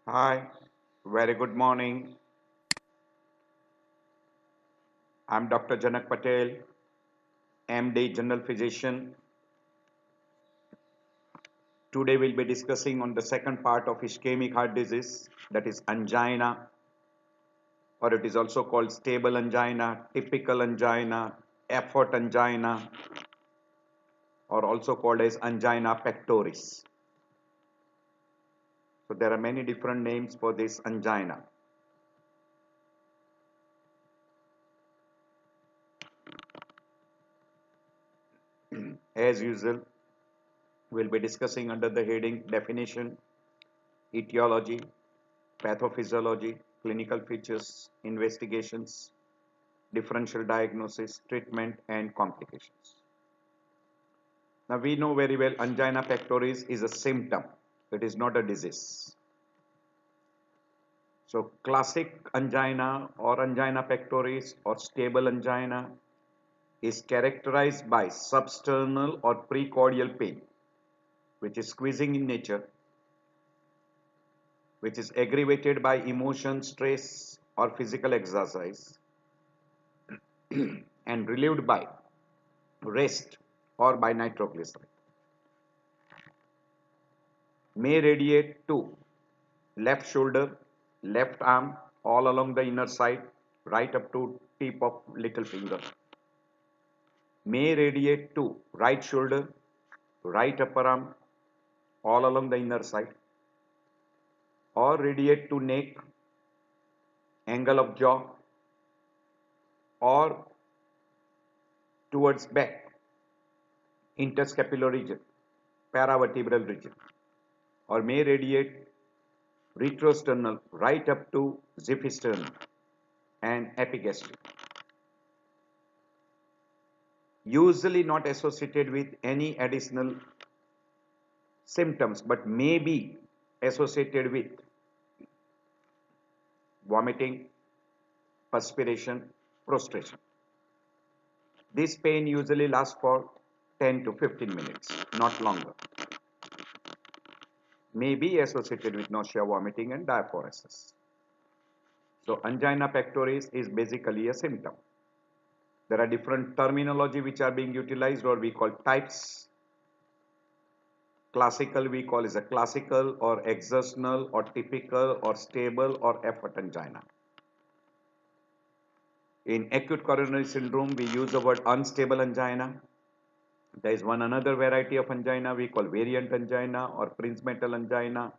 Hi, very good morning. I'm Dr. Janak Patel, MD, General Physician. Today we'll be discussing on the second part of ischemic heart disease, that is angina, or it is also called stable angina, typical angina, effort angina, or also called as angina pectoris. So there are many different names for this angina. As usual, we'll be discussing under the heading definition, etiology, pathophysiology, clinical features, investigations, differential diagnosis, treatment, and complications. Now we know very well angina pectoris is a symptom. It is not a disease. So classic angina or angina pectoris or stable angina is characterized by substernal or precordial pain, which is squeezing in nature, which is aggravated by emotion, stress, or physical exercise, and relieved by rest or by nitroglycerin. May radiate to left shoulder, left arm, all along the inner side, right up to tip of little finger. May radiate to right shoulder, right upper arm, all along the inner side, or radiate to neck, angle of jaw, or towards back, interscapular region, paravertebral region, or may radiate retrosternal right up to xiphisternum and epigastric. Usually not associated with any additional symptoms, but may be associated with vomiting, perspiration, prostration. This pain usually lasts for 10 to 15 minutes, not longer. May be associated with nausea, vomiting, and diaphoresis. So angina pectoris is basically a symptom. There are different terminology which are being utilized, or we call types. Classical we call is a classical or exertional or typical or stable or effort angina. In acute coronary syndrome, we use the word unstable angina. There is one another variety of angina we call variant angina or Prinzmetal angina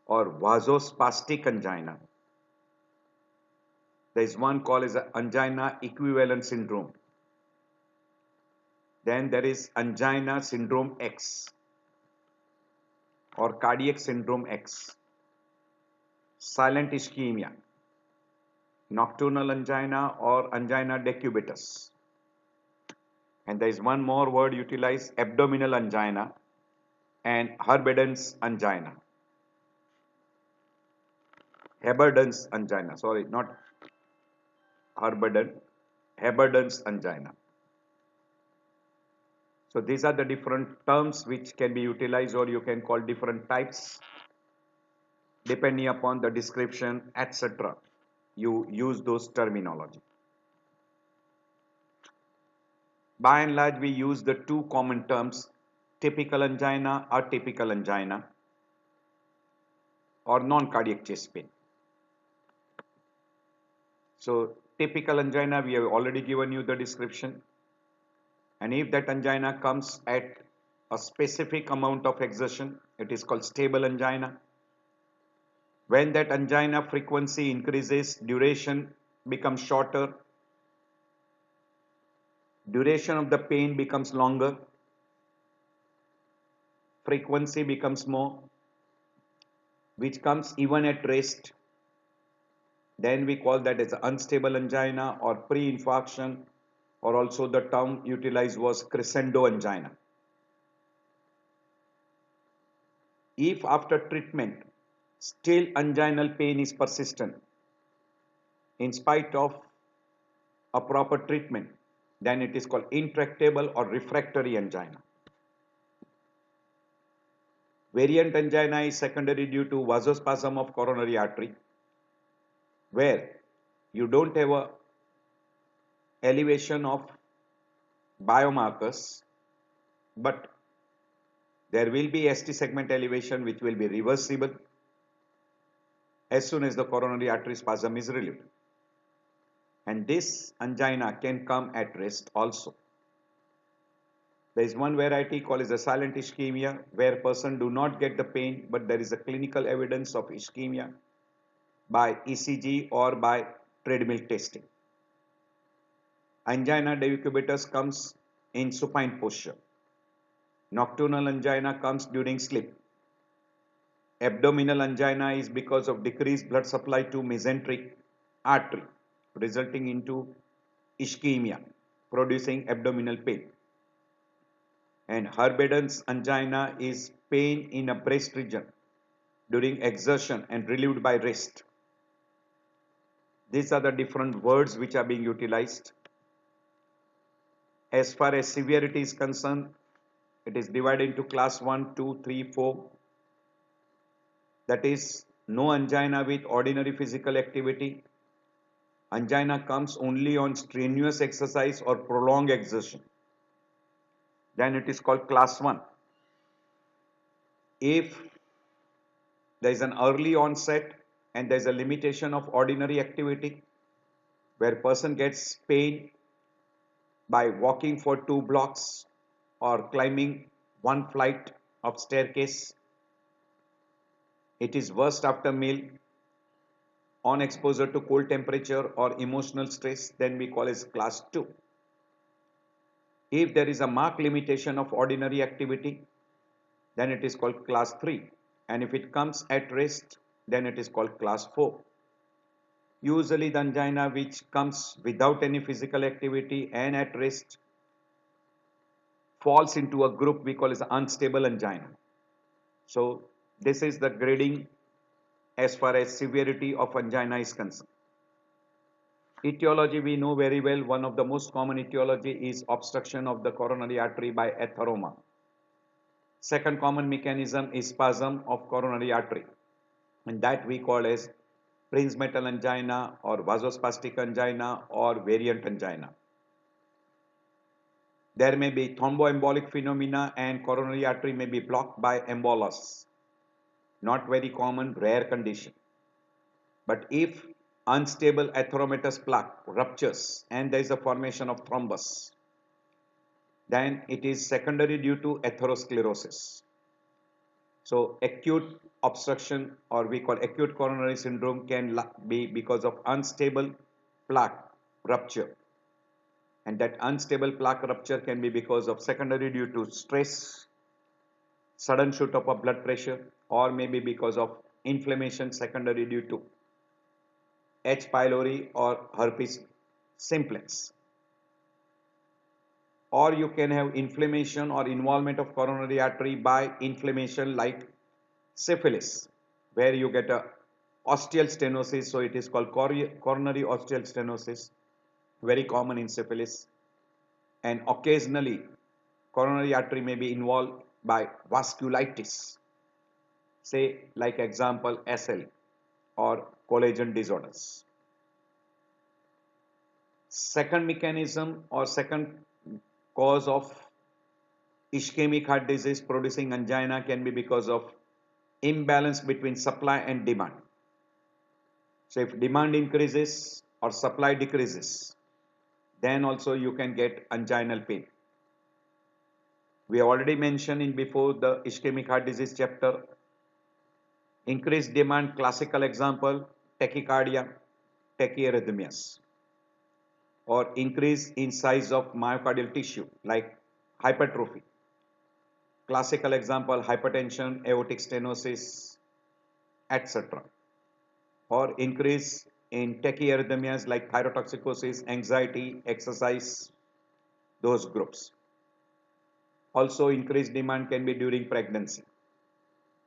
or vasospastic angina. There is one called as angina equivalent syndrome. Then there is angina syndrome X or cardiac syndrome X, silent ischemia, nocturnal angina or angina decubitus. And there is one more word utilized, abdominal angina and Heberden's angina. Heberden's angina, sorry, not Heberden, Heberden's angina. So these are the different terms which can be utilized, or you can call different types depending upon the description, etc. You use those terminology. By and large, we use the two common terms, typical angina, atypical angina, or non-cardiac chest pain. So typical angina, we have already given you the description. And if that angina comes at a specific amount of exertion, it is called stable angina. When that angina frequency increases, duration becomes shorter, duration of the pain becomes longer, frequency becomes more, which comes even at rest. Then we call that as unstable angina or pre-infarction, or also the term utilized was crescendo angina. If after treatment still anginal pain is persistent in spite of a proper treatment, then it is called intractable or refractory angina. Variant angina is secondary due to vasospasm of coronary artery, where you don't have a elevation of biomarkers, but there will be ST segment elevation which will be reversible as soon as the coronary artery spasm is relieved. And this angina can come at rest also. There is one variety called as a silent ischemia, where person do not get the pain, but there is a clinical evidence of ischemia by ECG or by treadmill testing. Angina decubitus comes in supine posture. Nocturnal angina comes during sleep. Abdominal angina is because of decreased blood supply to mesenteric artery, resulting into ischemia, producing abdominal pain. And Herbedens angina is pain in a breast region during exertion and relieved by rest. These are the different words which are being utilized. As far as severity is concerned, it is divided into class 1, 2, 3, 4. That is, no angina with ordinary physical activity. Angina comes only on strenuous exercise or prolonged exertion. Then it is called class 1. If there is an early onset and there is a limitation of ordinary activity, where person gets pain by walking for 2 blocks or climbing 1 flight of staircase, it is worst after meal, on exposure to cold temperature or emotional stress, then we call as class 2. If there is a marked limitation of ordinary activity, then it is called class 3. And if it comes at rest, then it is called class 4. Usually the angina which comes without any physical activity and at rest falls into a group we call as unstable angina. So this is the grading as far as severity of angina is concerned. Etiology we know very well. One of the most common etiology is obstruction of the coronary artery by atheroma. Second common mechanism is spasm of coronary artery, and that we call as Prinzmetal angina or vasospastic angina or variant angina. There may be thromboembolic phenomena and coronary artery may be blocked by embolus. Not very common, rare condition. But if unstable atheromatous plaque ruptures and there is a formation of thrombus, then it is secondary due to atherosclerosis. So acute obstruction, or we call acute coronary syndrome, can be because of unstable plaque rupture. And that unstable plaque rupture can be because of secondary due to stress, sudden shoot up of blood pressure, or maybe because of inflammation secondary due to H. pylori or herpes simplex. Or you can have inflammation or involvement of coronary artery by inflammation like syphilis, where you get a osteal stenosis, so it is called coronary osteal stenosis, very common in syphilis. And occasionally coronary artery may be involved by vasculitis, say like example SL or collagen disorders. Second mechanism or second cause of ischemic heart disease producing angina can be because of imbalance between supply and demand. So if demand increases or supply decreases, then also you can get anginal pain. We have already mentioned in before the ischemic heart disease chapter, increased demand, classical example, tachycardia, tachyarrhythmias, or increase in size of myocardial tissue like hypertrophy. Classical example, hypertension, aortic stenosis, etc. Or increase in tachyarrhythmias like thyrotoxicosis, anxiety, exercise, those groups. Also increased demand can be during pregnancy.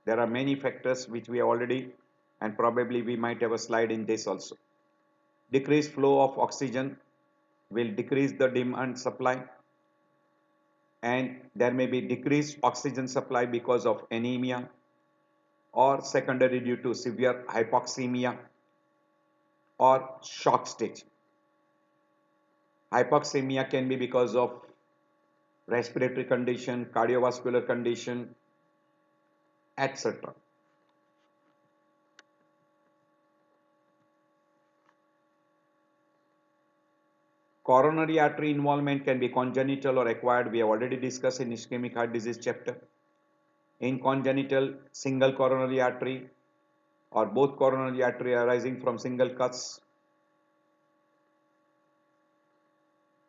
There are many factors which we already, and probably we might have a slide in this also. Decreased flow of oxygen will decrease the demand supply. and there may be decreased oxygen supply because of anemia or secondary due to severe hypoxemia or shock stage. Hypoxemia can be because of respiratory condition, cardiovascular condition, etc. Coronary artery involvement can be congenital or acquired. We have already discussed in ischemic heart disease chapter. In congenital, single coronary artery or both coronary artery arising from single cuts,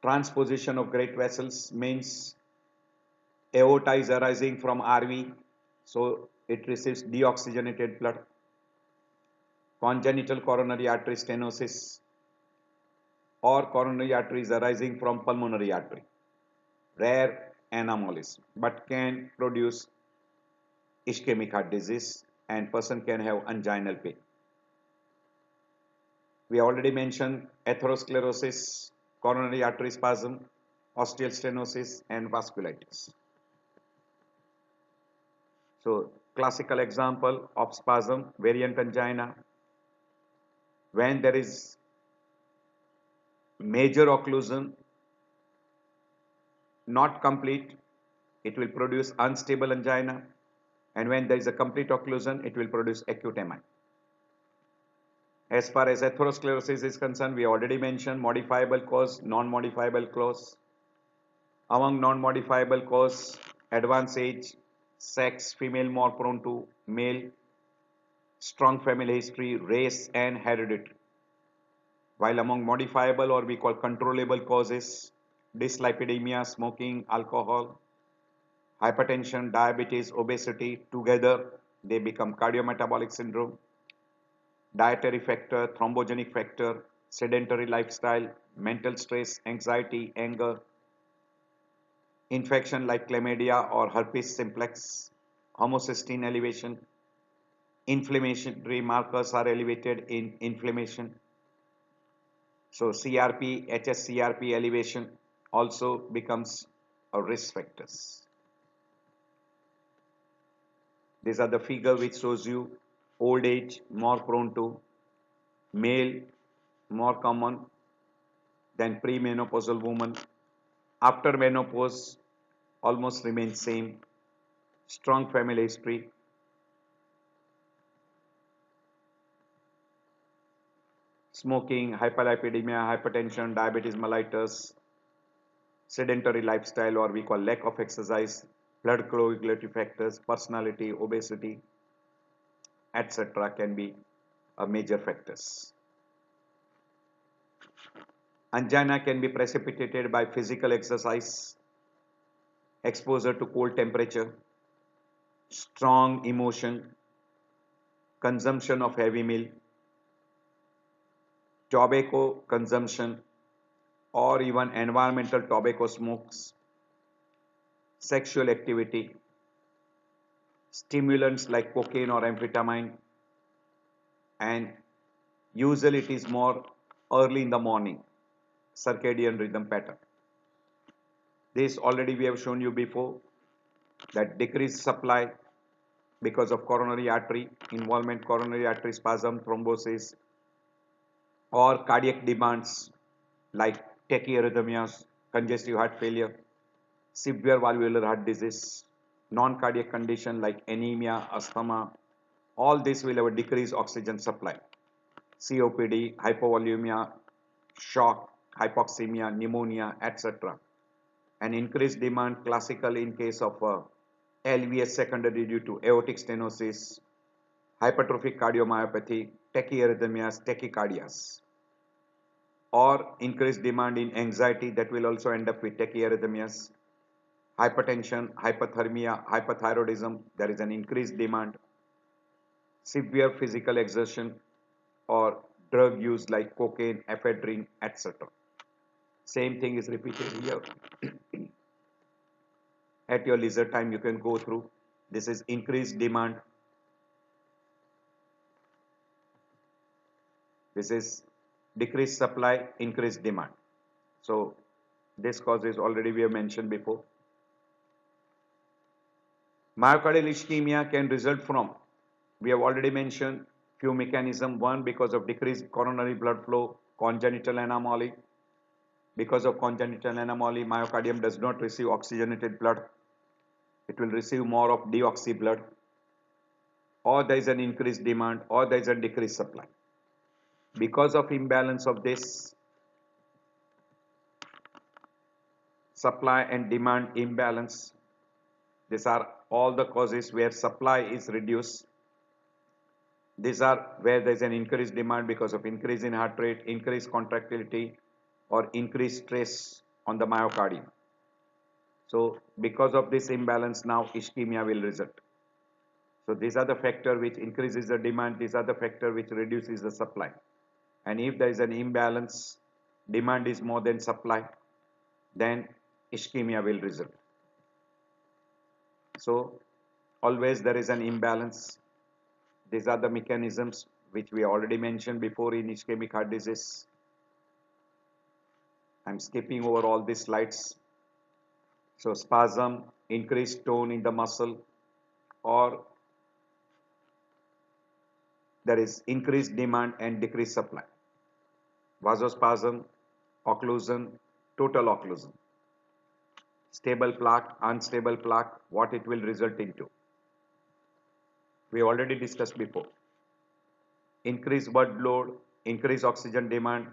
transposition of great vessels means aorta is arising from RV, so it receives deoxygenated blood. Congenital coronary artery stenosis or coronary arteries arising from pulmonary artery. Rare anomalies, but can produce ischemic heart disease and person can have anginal pain. We already mentioned atherosclerosis, coronary artery spasm, ostial stenosis and vasculitis. So classical example of spasm, variant angina, when there is major occlusion not complete, it will produce unstable angina, and when there is a complete occlusion, it will produce acute MI. As far as atherosclerosis is concerned, we already mentioned modifiable cause, non-modifiable cause. Among non-modifiable cause, advanced age, sex, female more prone to male, strong family history, race and hereditary. While among modifiable or we call controllable causes, dyslipidemia, smoking, alcohol, hypertension, diabetes, obesity, together they become cardiometabolic syndrome. Dietary factor, thrombogenic factor, sedentary lifestyle, mental stress, anxiety, anger, infection like chlamydia or herpes simplex, homocysteine elevation, inflammatory markers are elevated in inflammation. So CRP, HSCRP elevation also becomes a risk factors. These are the figure which shows you old age more prone to male, more common than premenopausal woman. After menopause, almost remains same. Strong family history. Smoking, hyperlipidemia, hypertension, diabetes mellitus, sedentary lifestyle or we call lack of exercise, blood coagulatory factors, personality, obesity, etc. can be major factors. Angina can be precipitated by physical exercise, exposure to cold temperature, strong emotion, consumption of heavy meal, tobacco consumption, or even environmental tobacco smokes, sexual activity, stimulants like cocaine or amphetamine, and usually it is more early in the morning, circadian rhythm pattern. This already we have shown you before that decreased supply because of coronary artery involvement, coronary artery spasm, thrombosis, or cardiac demands like tachyarrhythmias, congestive heart failure, severe valvular heart disease, non-cardiac condition like anemia, asthma, all this will have a decreased oxygen supply. COPD, hypovolemia, shock, hypoxemia, pneumonia, etc. An increased demand classical in case of LVS secondary due to aortic stenosis, hypertrophic cardiomyopathy, tachyarrhythmias, tachycardias, or increased demand in anxiety that will also end up with tachyarrhythmias, hypertension, hypothermia, hypothyroidism, there is an increased demand, severe physical exertion or drug use like cocaine, ephedrine, etc. Same thing is repeated here. At your leisure time you can go through. This is increased demand. This is decreased supply, increased demand. So this cause is already we have mentioned before. Myocardial ischemia can result from, we have already mentioned, few mechanisms. One, because of decreased coronary blood flow, congenital anomaly. Because of congenital anomaly, myocardium does not receive oxygenated blood. It will receive more of deoxy blood, or there is an increased demand, or there is a decreased supply. Because of imbalance of this supply and demand imbalance, these are all the causes where supply is reduced. These are where there is an increased demand because of increase in heart rate, increased contractility, or increased stress on the myocardium. So because of this imbalance, now ischemia will result. So these are the factor which increases the demand, these are the factor which reduces the supply. And if there is an imbalance, demand is more than supply, then ischemia will result. So always there is an imbalance. These are the mechanisms which we already mentioned before in ischemic heart disease. I'm skipping over all these slides. So spasm, increased tone in the muscle, or there is increased demand and decreased supply. Vasospasm, occlusion, total occlusion. Stable plaque, unstable plaque, what it will result into. We already discussed before. Increased blood load, increased oxygen demand,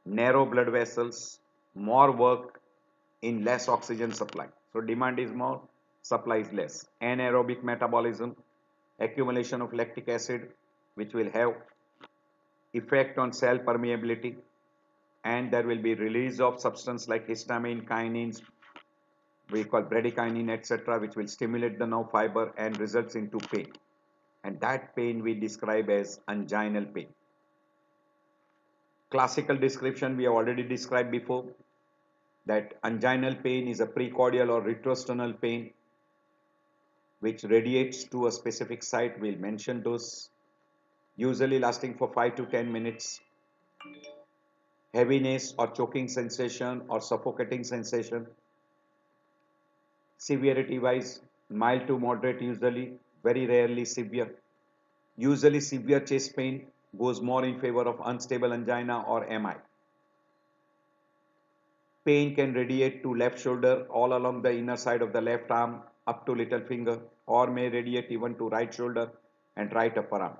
narrow blood vessels, more work in less oxygen supply. So demand is more, supply is less. Anaerobic metabolism, accumulation of lactic acid, which will have effect on cell permeability, and there will be release of substance like histamine, kinins, we call bradykinin, etc., which will stimulate the nerve fiber and results into pain. And that pain we describe as anginal pain. Classical description we have already described before, that anginal pain is a precordial or retrosternal pain which radiates to a specific site. We'll mention those, usually lasting for 5 to 10 minutes. Heaviness or choking sensation or suffocating sensation. Severity wise, mild to moderate usually, very rarely severe. Usually severe chest pain goes more in favor of unstable angina or MI. Pain can radiate to left shoulder all along the inner side of the left arm up to little finger, or may radiate even to right shoulder and right upper arm.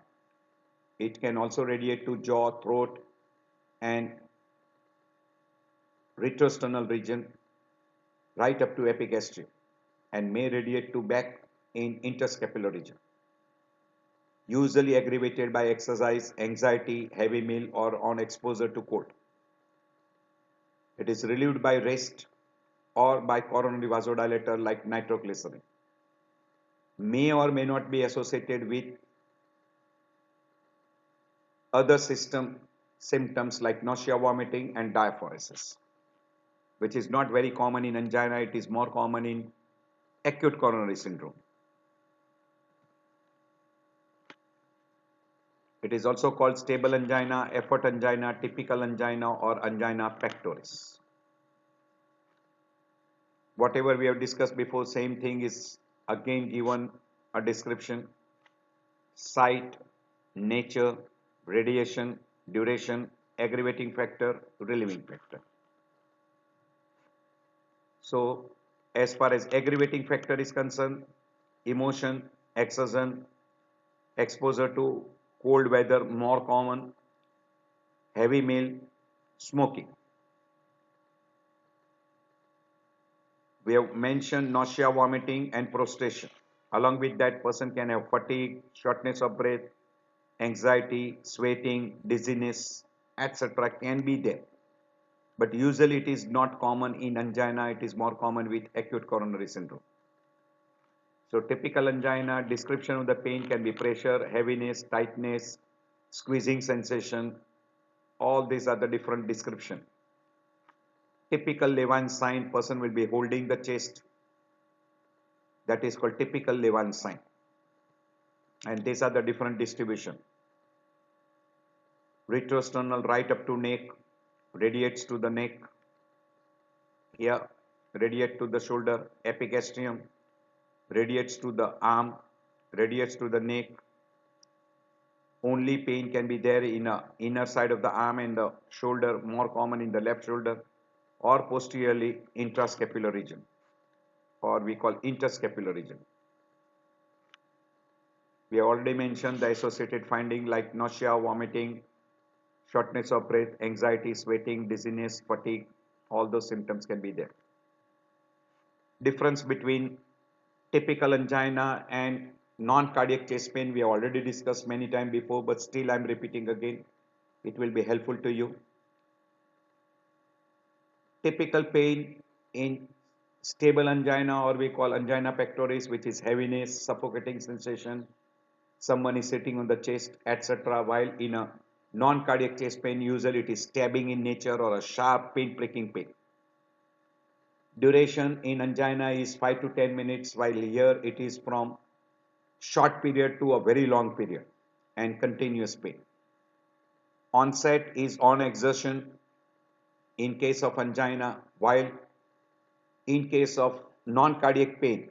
It can also radiate to jaw, throat, and retrosternal region right up to epigastrium, and may radiate to back in interscapular region. Usually aggravated by exercise, anxiety, heavy meal, or on exposure to cold. It is relieved by rest or by coronary vasodilator like nitroglycerin. May or may not be associated with other system symptoms like nausea, vomiting, and diaphoresis, which is not very common in angina. It is more common in acute coronary syndrome. It is also called stable angina, effort angina, typical angina, or angina pectoris. Whatever we have discussed before, same thing is again given a description: site, nature, radiation, duration, aggravating factor, relieving factor. So as far as aggravating factor is concerned, emotion, exertion, exposure to cold weather more common, heavy meal, smoking. We have mentioned nausea, vomiting, and prostration. Along with that, person can have fatigue, shortness of breath, anxiety, sweating, dizziness, etc. can be there. But usually it is not common in angina, it is more common with acute coronary syndrome. So typical angina, description of the pain can be pressure, heaviness, tightness, squeezing sensation. All these are the different description. Typical Levine sign, person will be holding the chest. That is called typical Levine sign. And these are the different distribution. Retrosternal right up to neck, radiates to the neck. Here, radiate to the shoulder, epigastrium, radiates to the arm, radiates to the neck. Only pain can be there in the inner side of the arm and the shoulder, more common in the left shoulder, or posteriorly intrascapular region, or we call interscapular region. We have already mentioned the associated finding like nausea, vomiting, shortness of breath, anxiety, sweating, dizziness, fatigue. All those symptoms can be there. Difference between typical angina and non-cardiac chest pain we have already discussed many times before, but still I am repeating again. It will be helpful to you. Typical pain in stable angina, or we call angina pectoris, which is heaviness, suffocating sensation, someone is sitting on the chest, etc. While in a non-cardiac chest pain, usually it is stabbing in nature or a sharp pain, pricking pain. Duration in angina is 5 to 10 minutes, while here it is from short period to a very long period and continuous pain. Onset is on exertion in case of angina, while in case of non-cardiac pain,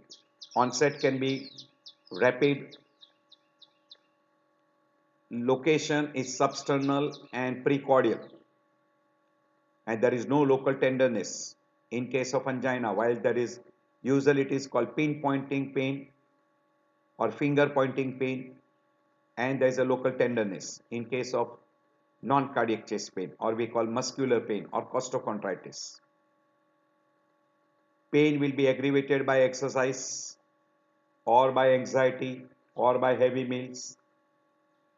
onset can be rapid. Location is substernal and precordial, and there is no local tenderness in case of angina, while there is usually it is called pinpointing pain or finger pointing pain, and there is a local tenderness in case of non-cardiac chest pain, or we call muscular pain or costochondritis. Pain will be aggravated by exercise or by anxiety or by heavy meals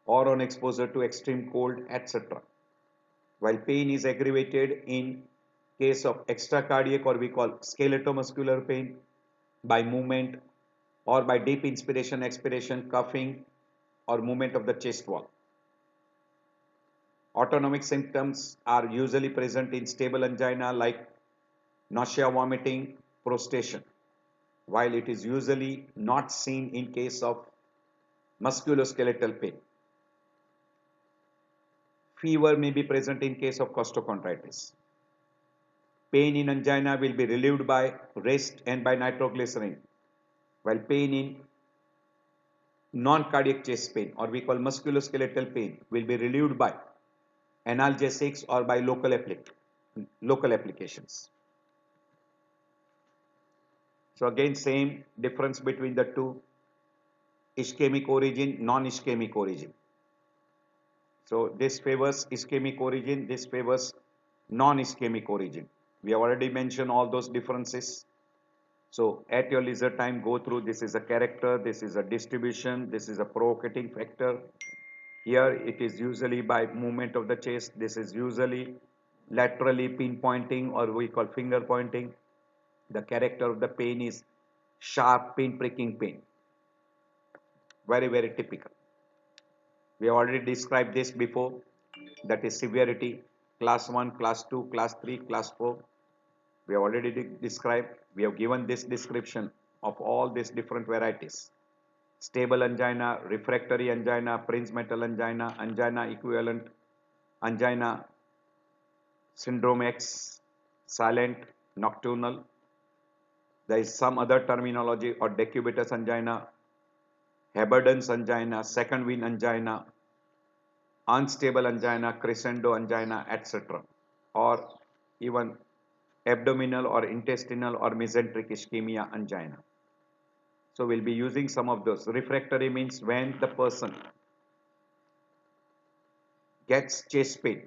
or on exposure to extreme cold, etc. While pain is aggravated in case of extracardiac, or we call skeletomuscular pain, by movement or by deep inspiration, expiration, coughing, or movement of the chest wall. Autonomic symptoms are usually present in stable angina like nausea, vomiting, prostration, while it is usually not seen in case of musculoskeletal pain. Fever may be present in case of costochondritis. Pain in angina will be relieved by rest and by nitroglycerin, while pain in non-cardiac chest pain, or we call musculoskeletal pain, will be relieved by analgesics or by local applications. So again, same difference between the two: ischemic origin, non-ischemic origin. So this favors ischemic origin, this favors non-ischemic origin. We have already mentioned all those differences. So at your leisure time, go through. This is a character, this is a distribution, this is a provocating factor. Here it is usually by movement of the chest. This is usually laterally pinpointing, or we call finger pointing. The character of the pain is sharp pain, pricking pain. Very, very typical. We have already described this before. That is severity, class 1, class 2, class 3, class 4. We have already described. We have given this description of all these different varieties: stable angina, refractory angina, Prinzmetal angina, angina equivalent, angina syndrome X, silent, nocturnal. There is some other terminology, or decubitus angina, Haberden's angina, second wind angina, unstable angina, crescendo angina, etc. Or even abdominal or intestinal or mesenteric ischemia angina. So we'll be using some of those. Refractory means when the person gets chest pain,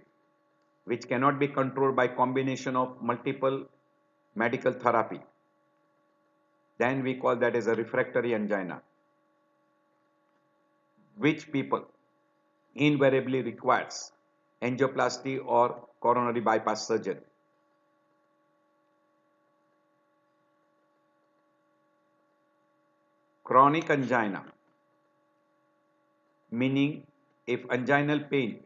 which cannot be controlled by combination of multiple medical therapy, then we call that as a refractory angina, which people invariably requires angioplasty or coronary bypass surgery. Chronic angina, meaning if anginal pain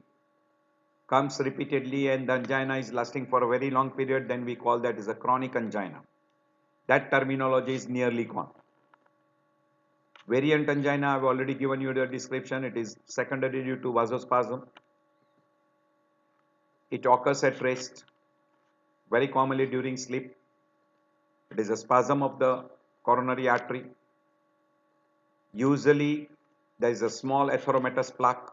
comes repeatedly and the angina is lasting for a very long period, then we call that as a chronic angina. That terminology is nearly gone. Variant angina, I have already given you the description. It is secondary due to vasospasm. It occurs at rest, very commonly during sleep. It is a spasm of the coronary artery. Usually there is a small atheromatous plaque.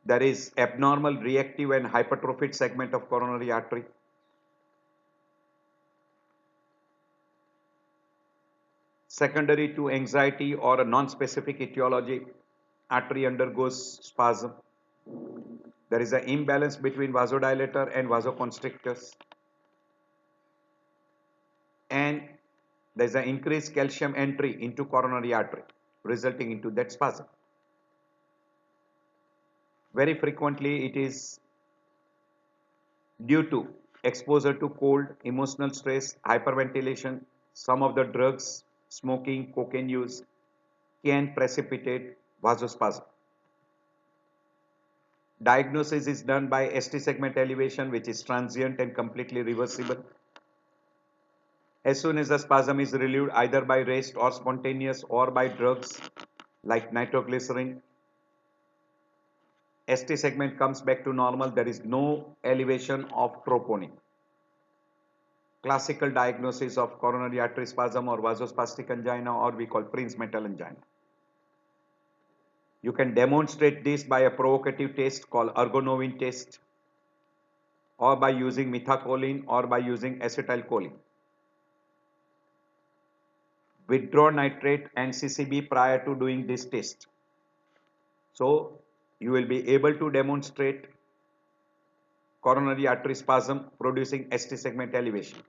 There is abnormal reactive and hypertrophied segment of coronary artery. Secondary to anxiety or a non-specific etiology, artery undergoes spasm. There is an imbalance between vasodilator and vasoconstrictors. And there is an increased calcium entry into coronary artery, resulting into that spasm. Very frequently it is due to exposure to cold, emotional stress, hyperventilation. Some of the drugs, smoking, cocaine use can precipitate vasospasm. Diagnosis is done by ST segment elevation, which is transient and completely reversible. As soon as the spasm is relieved either by rest or spontaneous or by drugs like nitroglycerin, ST segment comes back to normal. There is no elevation of troponin. Classical diagnosis of coronary artery spasm or vasospastic angina, or we call Prinzmetal angina. You can demonstrate this by a provocative test called ergonovin test, or by using methacholine, or by using acetylcholine. Withdraw nitrate and CCB prior to doing this test. So you will be able to demonstrate coronary artery spasm producing ST segment elevation.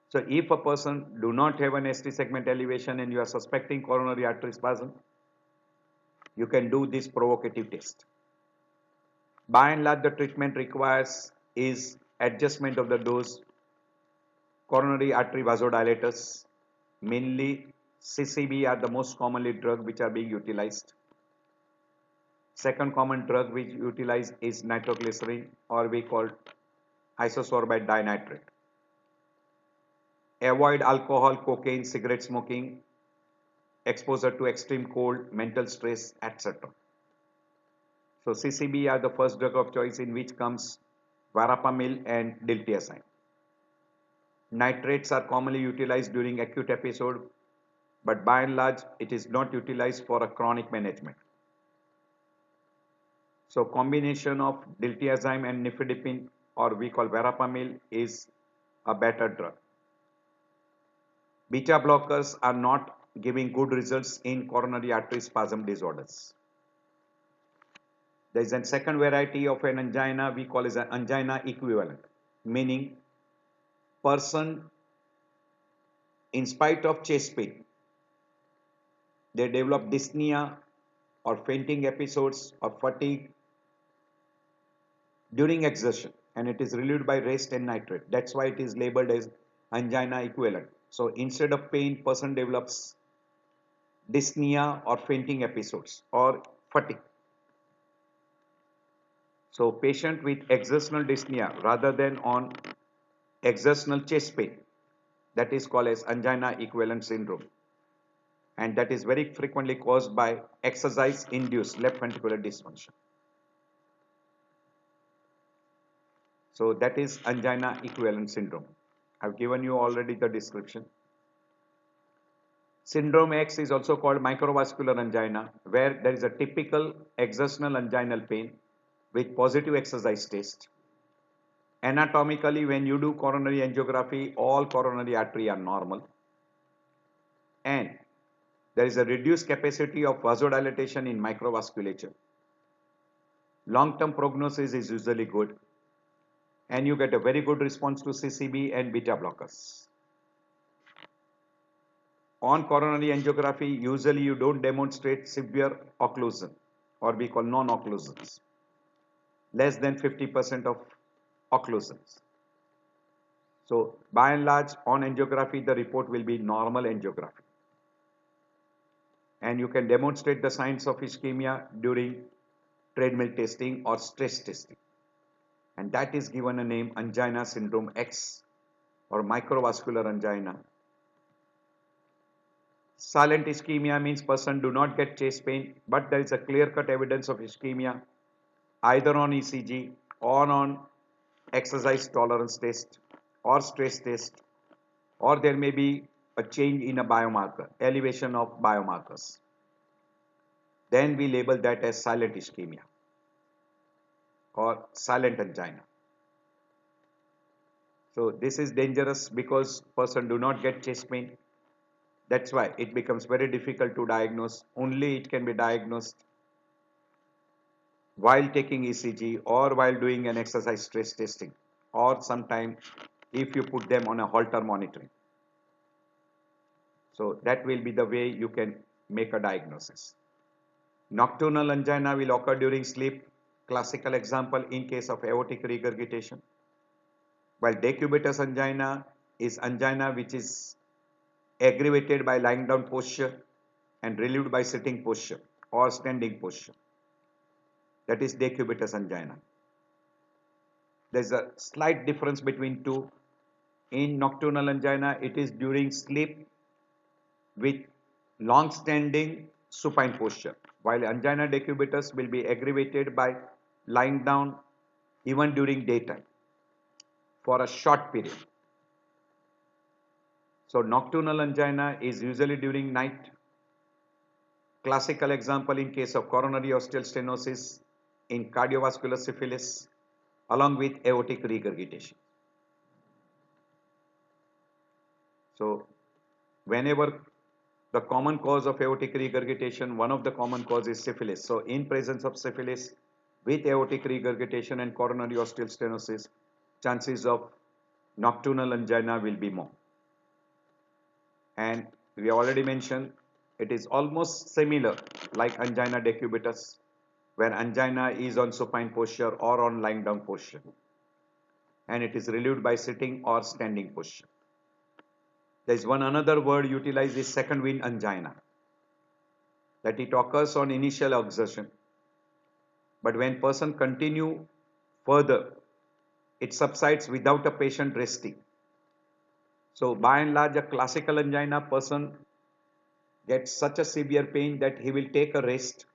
So if a person do not have an ST segment elevation and you are suspecting coronary artery spasm, you can do this provocative test. By and large, the treatment requires is adjustment of the dose, coronary artery vasodilators, mainly CCB are the most commonly drug which are being utilized. Second common drug which utilized is nitroglycerin, or we call isosorbide dinitrate. Avoid alcohol, cocaine, cigarette smoking, exposure to extreme cold, mental stress, etc. So CCB are the first drug of choice, in which comes verapamil and diltiazem. Nitrates are commonly utilized during acute episode, but by and large it is not utilized for a chronic management. So combination of diltiazem and nifedipine, or we call verapamil, is a better drug. Beta blockers are not giving good results in coronary artery spasm disorders. There is a second variety of an angina we call as an angina equivalent, meaning person, in spite of chest pain, they develop dyspnea or fainting episodes or fatigue during exertion, and it is relieved by rest and nitrate. That's why it is labeled as angina equivalent. So instead of pain, person develops dyspnea or fainting episodes or fatigue. So patient with exertional dyspnea rather than on exertional chest pain, that is called as angina equivalent syndrome, and that is very frequently caused by exercise induced left ventricular dysfunction. So that is angina equivalent syndrome. I've given you already the description. Syndrome X is also called microvascular angina, where there is a typical exertional anginal pain with positive exercise test. Anatomically, when you do coronary angiography, all coronary artery are normal, and there is a reduced capacity of vasodilatation in microvasculature. Long-term prognosis is usually good, and you get a very good response to CCB and beta blockers. On coronary angiography, usually you don't demonstrate severe occlusion, or we call non-occlusions, less than 50% of occlusions. So by and large, on angiography, the report will be normal angiography. And you can demonstrate the signs of ischemia during treadmill testing or stress testing. And that is given a name angina syndrome X, or microvascular angina. Silent ischemia means person do not get chest pain, but there is a clear-cut evidence of ischemia either on ECG or on exercise tolerance test or stress test, or there may be a change in a biomarker, elevation of biomarkers. Then we label that as silent ischemia or silent angina. So this is dangerous because person do not get chest pain. That's why it becomes very difficult to diagnose. Only it can be diagnosed while taking ECG or while doing an exercise stress testing, or sometime if you put them on a Holter monitoring. So that will be the way you can make a diagnosis. Nocturnal angina will occur during sleep. Classical example in case of aortic regurgitation. While decubitus angina is angina which is aggravated by lying down posture and relieved by sitting posture or standing posture. That is decubitus angina. There is a slight difference between two. In nocturnal angina, it is during sleep with long-standing supine posture, while angina decubitus will be aggravated by lying down even during daytime for a short period. So nocturnal angina is usually during night. Classical example in case of coronary arterial stenosis, in cardiovascular syphilis, along with aortic regurgitation. So whenever the common cause of aortic regurgitation, one of the common causes is syphilis. So in presence of syphilis with aortic regurgitation and coronary arterial stenosis, chances of nocturnal angina will be more. And we already mentioned it is almost similar like angina decubitus, where angina is on supine posture or on lying down posture, and it is relieved by sitting or standing posture. There is one another word utilized is second wind angina, that it occurs on initial exertion, but when person continue further, it subsides without a patient resting. So by and large, a classical angina person gets such a severe pain that he will take a rest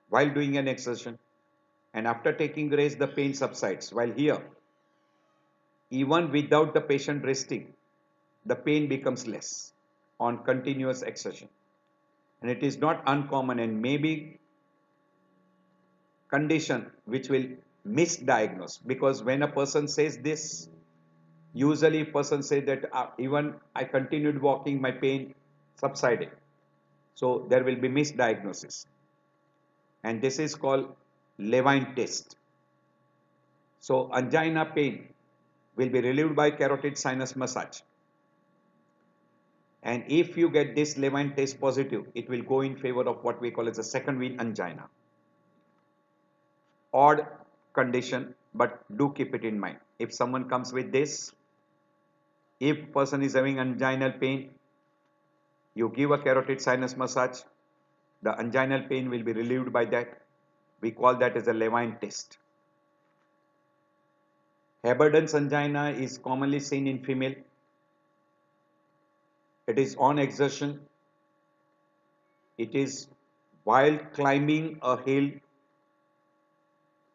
while doing an exertion, and after taking rest the pain subsides. While here, even without the patient resting, the pain becomes less on continuous exertion, and it is not uncommon and maybe condition which will misdiagnose, because when a person says this, usually person say that even I continued walking, my pain subsided. So there will be misdiagnosis, and this is called Levine test. So angina pain will be relieved by carotid sinus massage, and if you get this Levine test positive, it will go in favor of what we call as a second wind angina. Odd condition, but do keep it in mind. If someone comes with this, if person is having anginal pain, you give a carotid sinus massage, the anginal pain will be relieved by that. We call that as a Levine test. Heberden's angina is commonly seen in female. It is on exertion. It is while climbing a hill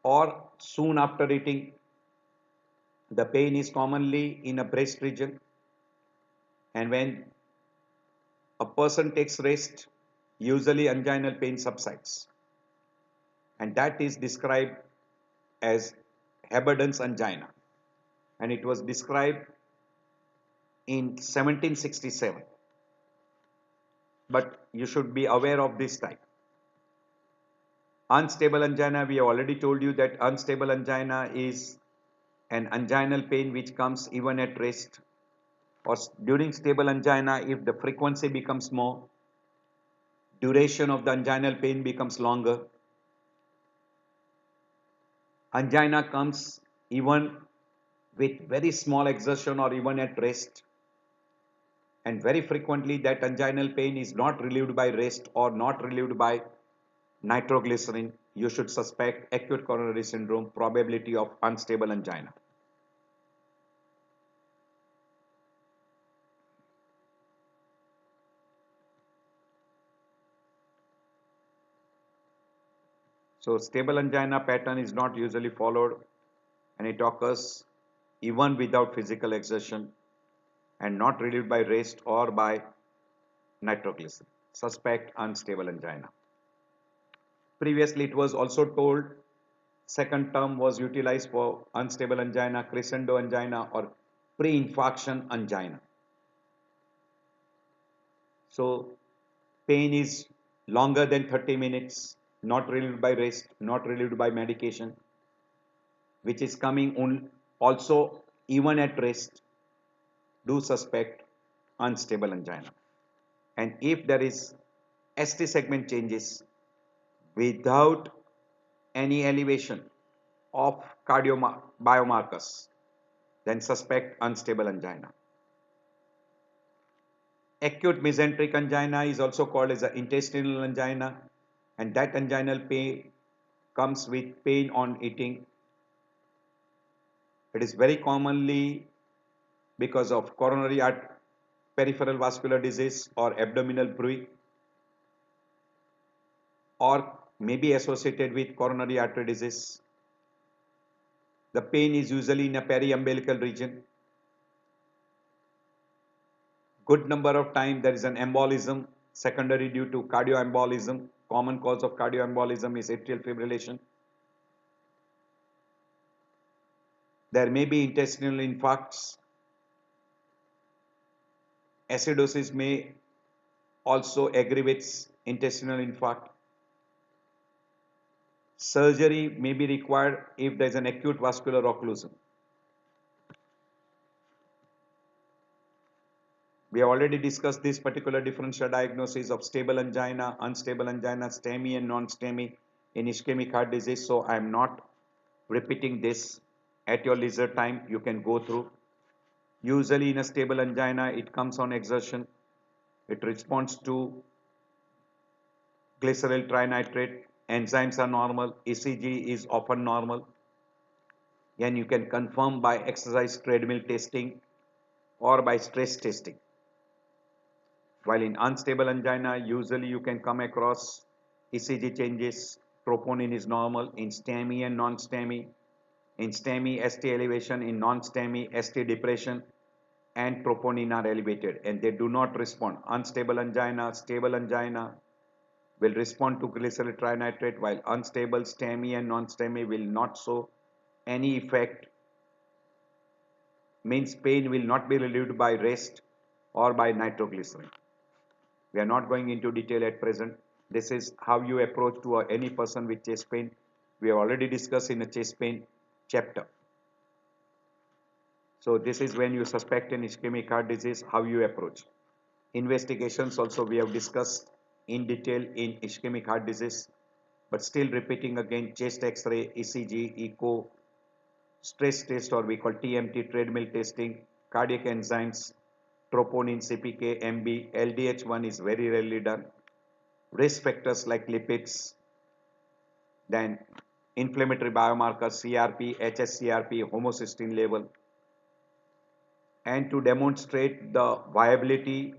or soon after eating. The pain is commonly in a breast region, and when a person takes rest, usually anginal pain subsides, and that is described as Heberden's angina, and it was described in 1767. But you should be aware of this type. Unstable angina, we have already told you that unstable angina is an anginal pain which comes even at rest, or during stable angina. If the frequency becomes more, duration of the anginal pain becomes longer. Angina comes even with very small exertion or even at rest, and very frequently that anginal pain is not relieved by rest or not relieved by nitroglycerin. You should suspect acute coronary syndrome, probability of unstable angina. So stable angina pattern is not usually followed, and it occurs even without physical exertion, and not relieved by rest or by nitroglycerin. Suspect unstable angina. Previously, it was also told second term was utilized for unstable angina, crescendo angina, or pre-infarction angina. So, pain is longer than 30 minutes, not relieved by rest, not relieved by medication, which is coming on also even at rest, do suspect unstable angina. And if there is ST segment changes without any elevation of cardio biomarkers, then suspect unstable angina. Acute mesenteric angina is also called as an intestinal angina, and that anginal pain comes with pain on eating. It is very commonly because of coronary peripheral vascular disease or abdominal bruit, or may be associated with coronary artery disease. The pain is usually in a periumbilical region. Good number of times there is an embolism secondary due to cardioembolism. Common cause of cardioembolism is atrial fibrillation. There may be intestinal infarcts. Acidosis may also aggravate intestinal infarct. Surgery may be required if there is an acute vascular occlusion. We have already discussed this particular differential diagnosis of stable angina, unstable angina, STEMI and non-STEMI in ischemic heart disease. So I am not repeating this. At your leisure time, you can go through. Usually in a stable angina, it comes on exertion. It responds to glyceryl trinitrate. Enzymes are normal. ECG is often normal. And you can confirm by exercise treadmill testing or by stress testing. While in unstable angina, usually you can come across ECG changes, troponin is normal in STEMI and non-STEMI. In STEMI, ST elevation, in non-STEMI, ST depression and troponin are elevated and they do not respond. Unstable angina, stable angina will respond to glyceryl trinitrate, while unstable STEMI and non-STEMI will not show any effect. Means pain will not be relieved by rest or by nitroglycerin. We are not going into detail at present. This is how you approach to any person with chest pain. We have already discussed in the chest pain chapter. So this is when you suspect an ischemic heart disease, how you approach. Investigations also we have discussed in detail in ischemic heart disease, but still repeating again: chest X-ray, ECG, echo, stress test, or we call TMT, treadmill testing, cardiac enzymes, troponin, CPK, MB, LDH1 is very rarely done. Risk factors like lipids, then inflammatory biomarkers, CRP, HSCRP, homocysteine level, and to demonstrate the viability,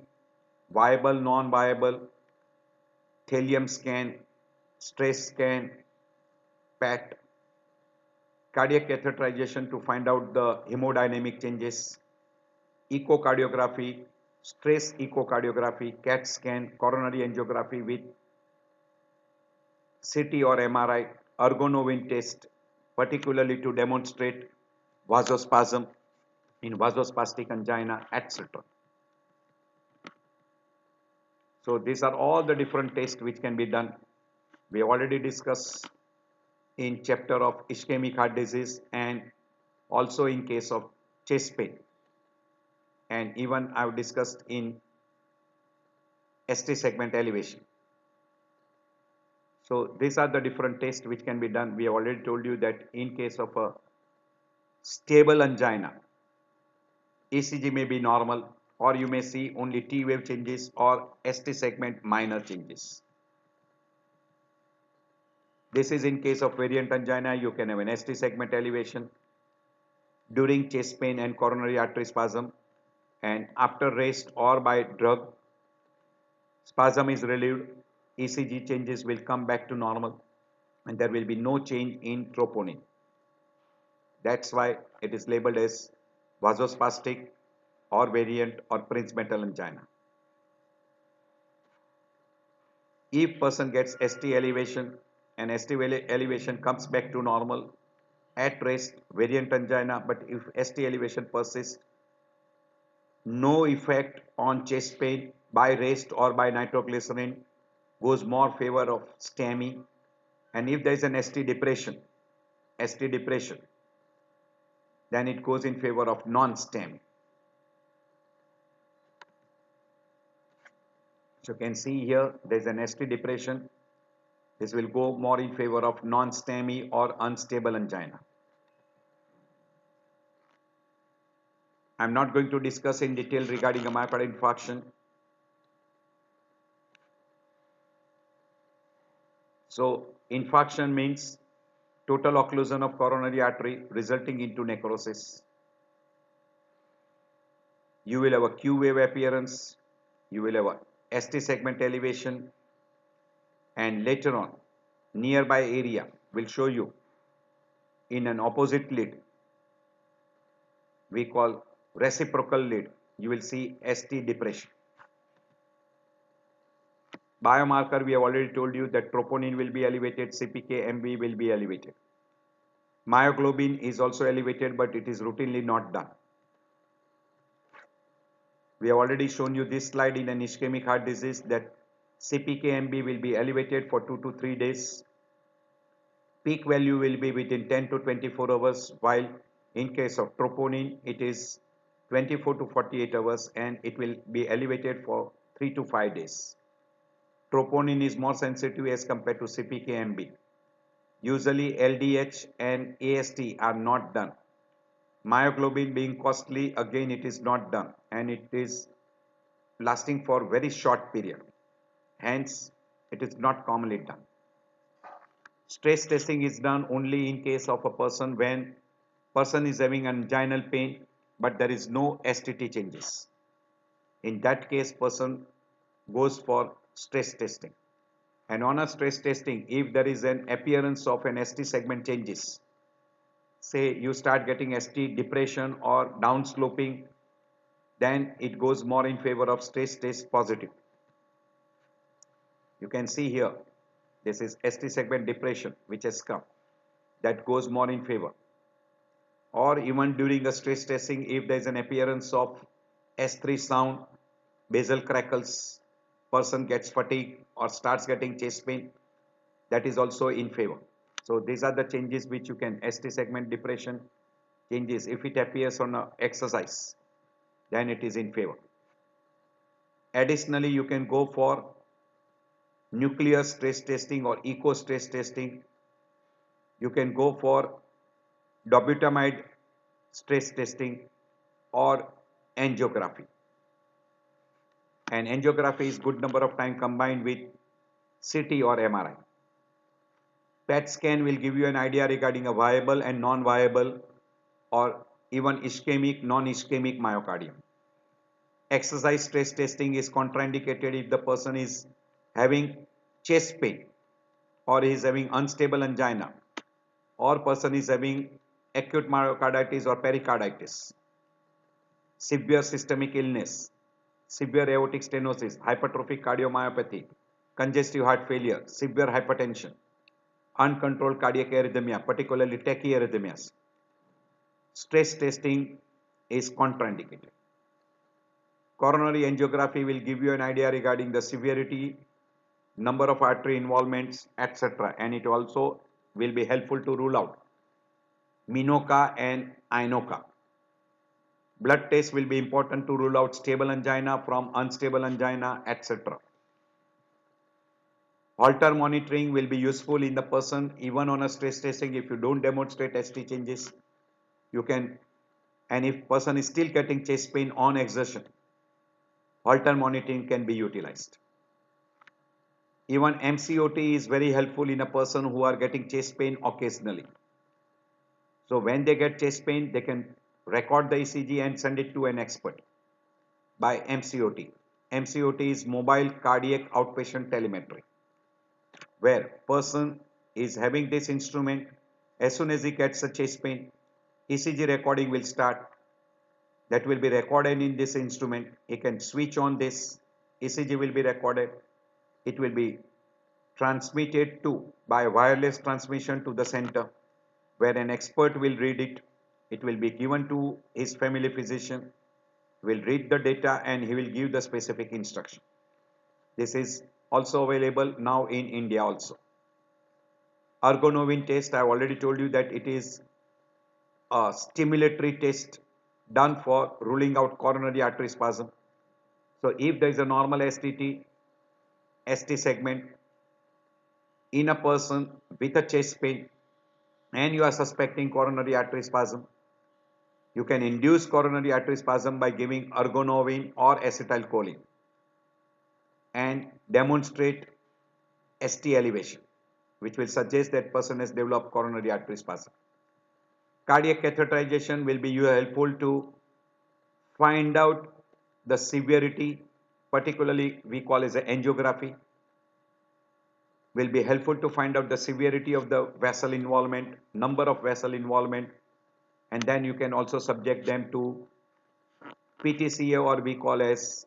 viable, non-viable, thallium scan, stress scan, PET, cardiac catheterization to find out the hemodynamic changes, echocardiography, stress echocardiography, CAT scan, coronary angiography with CT or MRI, ergonovin test, particularly to demonstrate vasospasm in vasospastic angina, etc. So these are all the different tests which can be done. We have already discussed in chapter of ischemic heart disease and also in case of chest pain. And even I have discussed in ST segment elevation. So these are the different tests which can be done. We have already told you that in case of a stable angina, ECG may be normal, or you may see only T wave changes or ST segment minor changes. This is in case of variant angina, you can have an ST segment elevation during chest pain and coronary artery spasm, and after rest or by drug, spasm is relieved, ECG changes will come back to normal and there will be no change in troponin. That's why it is labeled as vasospastic or variant or Prince metal angina. If person gets ST elevation and ST elevation comes back to normal at rest, variant angina, but if ST elevation persists, no effect on chest pain by rest or by nitroglycerin, goes more favor of STEMI. And if there is an ST depression, then it goes in favor of non-STEMI. So you can see here there is an ST depression. This will go more in favor of non-STEMI or unstable angina. I am not going to discuss in detail regarding a myocardial infarction. So infarction means total occlusion of coronary artery resulting into necrosis. You will have a Q wave appearance, you will have a ST segment elevation, and later on nearby area will show you in an opposite lead, we call reciprocal lead, you will see ST depression. Biomarker, we have already told you that troponin will be elevated, CPK-MB will be elevated. Myoglobin is also elevated, but it is routinely not done. We have already shown you this slide in an ischemic heart disease that CPK-MB will be elevated for 2 to 3 days. Peak value will be within 10 to 24 hours, while in case of troponin, it is 24 to 48 hours and it will be elevated for 3 to 5 days. Troponin is more sensitive as compared to CPK-MB. Usually LDH and AST are not done. Myoglobin being costly, again it is not done and it is lasting for very short period. Hence, it is not commonly done. Stress testing is done only in case of a person when person is having anginal pain but there is no STT changes. In that case, person goes for stress testing. And on a stress testing, if there is an appearance of an ST segment changes, say you start getting ST depression or downsloping, then it goes more in favor of stress test positive. You can see here, this is ST segment depression which has come. That goes more in favor. Or even during a stress testing, if there is an appearance of S3 sound, basal crackles, person gets fatigue or starts getting chest pain, that is also in favor. So these are the changes which you can, ST segment depression changes. If it appears on a exercise, then it is in favor. Additionally, you can go for nuclear stress testing or echo stress testing. You can go for dobutamide stress testing or angiography. And angiography is good number of time combined with CT or MRI. PET scan will give you an idea regarding a viable and non-viable or even ischemic, non-ischemic myocardium. Exercise stress testing is contraindicated if the person is having chest pain or is having unstable angina or person is having acute myocarditis or pericarditis, severe systemic illness, severe aortic stenosis, hypertrophic cardiomyopathy, congestive heart failure, severe hypertension, uncontrolled cardiac arrhythmia, particularly tachyarrhythmias. Stress testing is contraindicated. Coronary angiography will give you an idea regarding the severity, number of artery involvements, etc. And it also will be helpful to rule out MINOCA and INOCA. Blood test will be important to rule out stable angina from unstable angina, etc. Holter monitoring will be useful in the person even on a stress testing. If you don't demonstrate ST changes, you can, and if person is still getting chest pain on exertion, Holter monitoring can be utilized. Even MCOT is very helpful in a person who are getting chest pain occasionally. So when they get chest pain, they can record the ECG and send it to an expert by MCOT. MCOT is mobile cardiac outpatient telemetry, where person is having this instrument. As soon as he gets a chest pain, ECG recording will start. that will be recorded in this instrument. You can switch on this, ECG will be recorded. It will be transmitted to by wireless transmission to the center where an expert will read it. It will be given to his family physician, will read the data and he will give the specific instruction. This is also available now in India also. Ergonovin test, I have already told you that it is a stimulatory test done for ruling out coronary artery spasm. So if there is a normal ST segment in a person with a chest pain and you are suspecting coronary artery spasm, you can induce coronary artery spasm by giving ergonovin or acetylcholine and demonstrate ST elevation, which will suggest that person has developed coronary artery spasm. Cardiac catheterization will be helpful to find out the severity, particularly we call as angiography, will be helpful to find out the severity of the vessel involvement, number of vessel involvement, and then you can also subject them to PTCA or we call as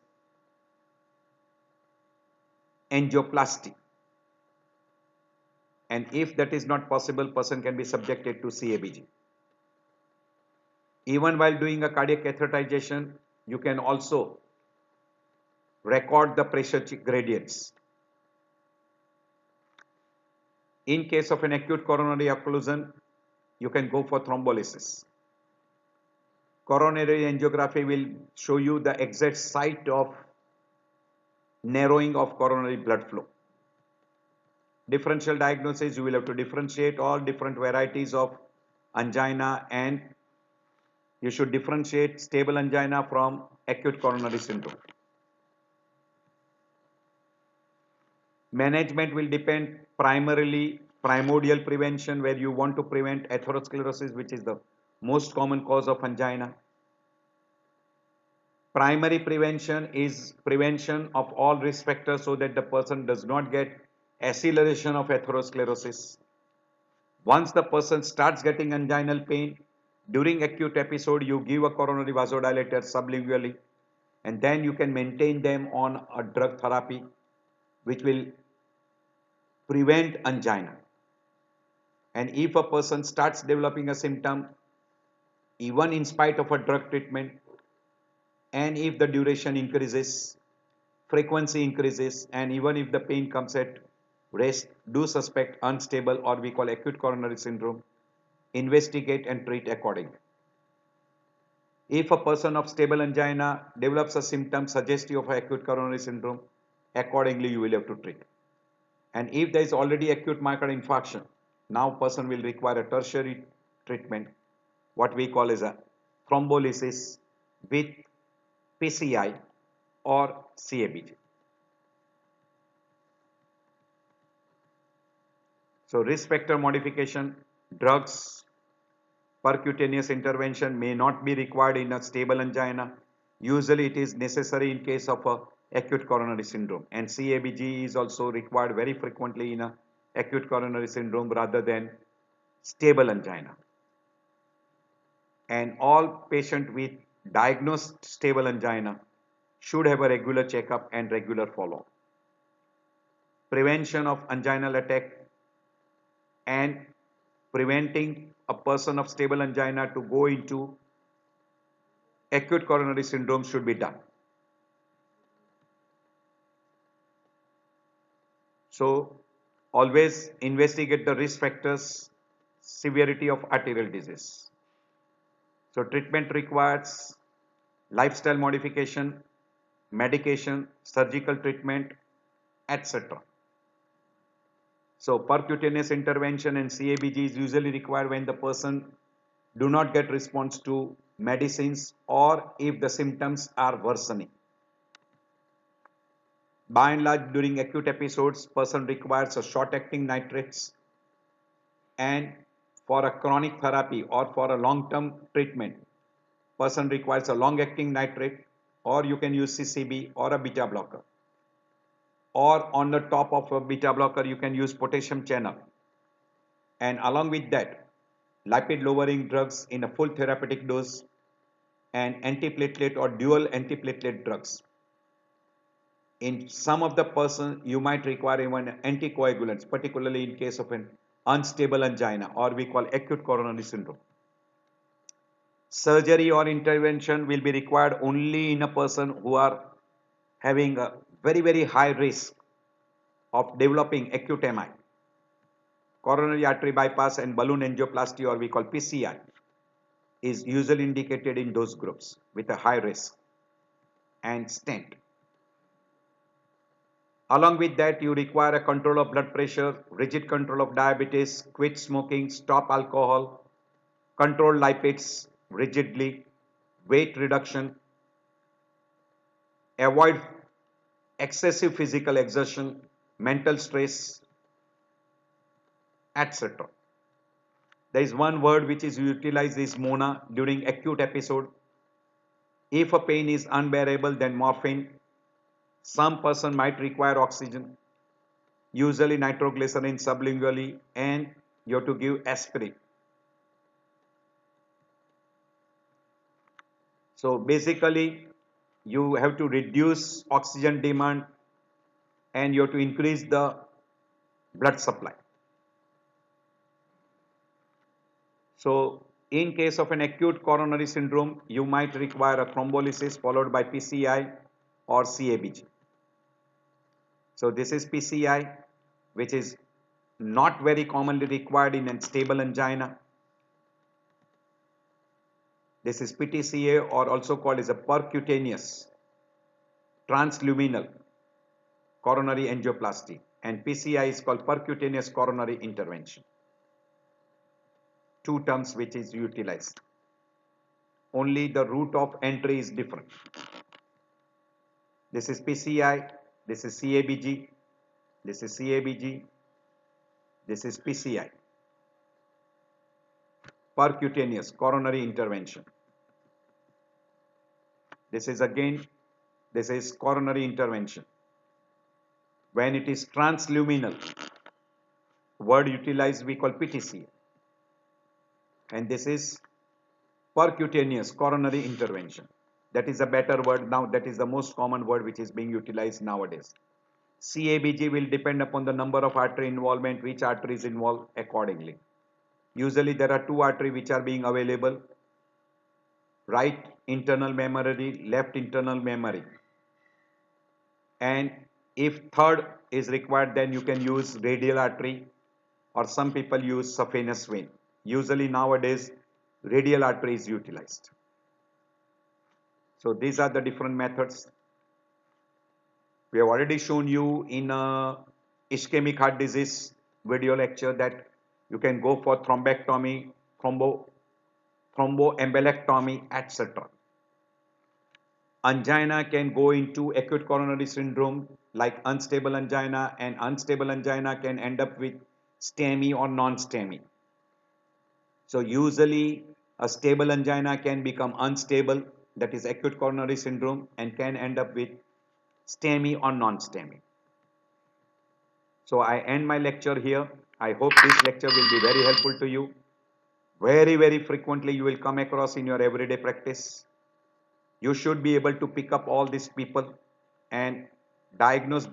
angioplasty. And if that is not possible, person can be subjected to CABG. Even while doing a cardiac catheterization, you can also record the pressure gradients. In case of an acute coronary occlusion, you can go for thrombolysis. Coronary angiography will show you the exact site of narrowing of coronary blood flow. Differential diagnosis, you will have to differentiate all different varieties of angina and you should differentiate stable angina from acute coronary syndrome. Management will depend primarily primordial prevention where you want to prevent atherosclerosis, which is the most common cause of angina. Primary prevention is prevention of all risk factors so that the person does not get acceleration of atherosclerosis. Once the person starts getting anginal pain, during acute episode you give a coronary vasodilator sublingually and then you can maintain them on a drug therapy which will prevent angina. And if a person starts developing a symptom, even in spite of a drug treatment, and if the duration increases, frequency increases, and even if the pain comes at rest, do suspect unstable or we call acute coronary syndrome, investigate and treat accordingly. If a person of stable angina develops a symptom suggestive of acute coronary syndrome, accordingly you will have to treat. And if there is already acute myocardial infarction, now person will require a tertiary treatment, what we call as a thrombolysis with PCI or CABG. So risk factor modification, drugs, percutaneous intervention may not be required in a stable angina. Usually it is necessary in case of a acute coronary syndrome, and CABG is also required very frequently in a acute coronary syndrome rather than stable angina. And all patient with diagnosed stable angina should have a regular checkup and regular follow-up. Prevention of anginal attack and preventing a person of stable angina to go into acute coronary syndrome should be done. So always investigate the risk factors, severity of arterial disease. So treatment requires lifestyle modification, medication, surgical treatment, etc. So percutaneous intervention and CABG is usually required when the person do not get response to medicines or if the symptoms are worsening. By and large, during acute episodes, person requires a short-acting nitrates, and for a chronic therapy or for a long-term treatment, person requires a long-acting nitrate, or you can use CCB or a beta blocker. Or on the top of a beta blocker, you can use potassium channel. And along with that, lipid lowering drugs in a full therapeutic dose and antiplatelet or dual antiplatelet drugs. In some of the person, you might require even anticoagulants, particularly in case of an unstable angina or we call acute coronary syndrome. Surgery or intervention will be required only in a person who are having a very high risk of developing acute MI. Coronary artery bypass and balloon angioplasty or we call PCI is usually indicated in those groups with a high risk, and stent. Along with that, you require a control of blood pressure, rigid control of diabetes, quit smoking, stop alcohol, control lipids rigidly, weight reduction, avoid excessive physical exertion, mental stress, etc. There is one word which is utilized is MONA during acute episode. If a pain is unbearable, then morphine. Some person might require oxygen, usually nitroglycerin sublingually, and you have to give aspirin. So basically, you have to reduce oxygen demand and you have to increase the blood supply. So in case of an acute coronary syndrome, you might require a thrombolysis followed by PCI or CABG. So this is PCI, which is not very commonly required in unstable angina. This is PTCA, or also called as a percutaneous transluminal coronary angioplasty, and PCI is called percutaneous coronary intervention. Two terms which is utilized. Only the route of entry is different. This is PCI, this is CABG, this is CABG, this is PCI. Percutaneous coronary intervention. This is again, this is coronary intervention. When it is transluminal, word utilized we call PTCA. And this is percutaneous coronary intervention. That is a better word now. That is the most common word which is being utilized nowadays. CABG will depend upon the number of artery involvement, which artery is involved accordingly. Usually there are two arteries which are being available. Right internal memory, left internal memory. And if third is required, then you can use radial artery, or some people use saphenous vein. Usually nowadays radial artery is utilized. So these are the different methods. We have already shown you in ischemic heart disease video lecture that you can go for thrombectomy, thromboembolectomy, etc. Angina can go into acute coronary syndrome like unstable angina, and unstable angina can end up with STEMI or non-STEMI. So usually a stable angina can become unstable, that is acute coronary syndrome, and can end up with STEMI or non-STEMI. So I end my lecture here. I hope this lecture will be very helpful to you. Very frequently you will come across in your everyday practice. You should be able to pick up all these people and diagnose them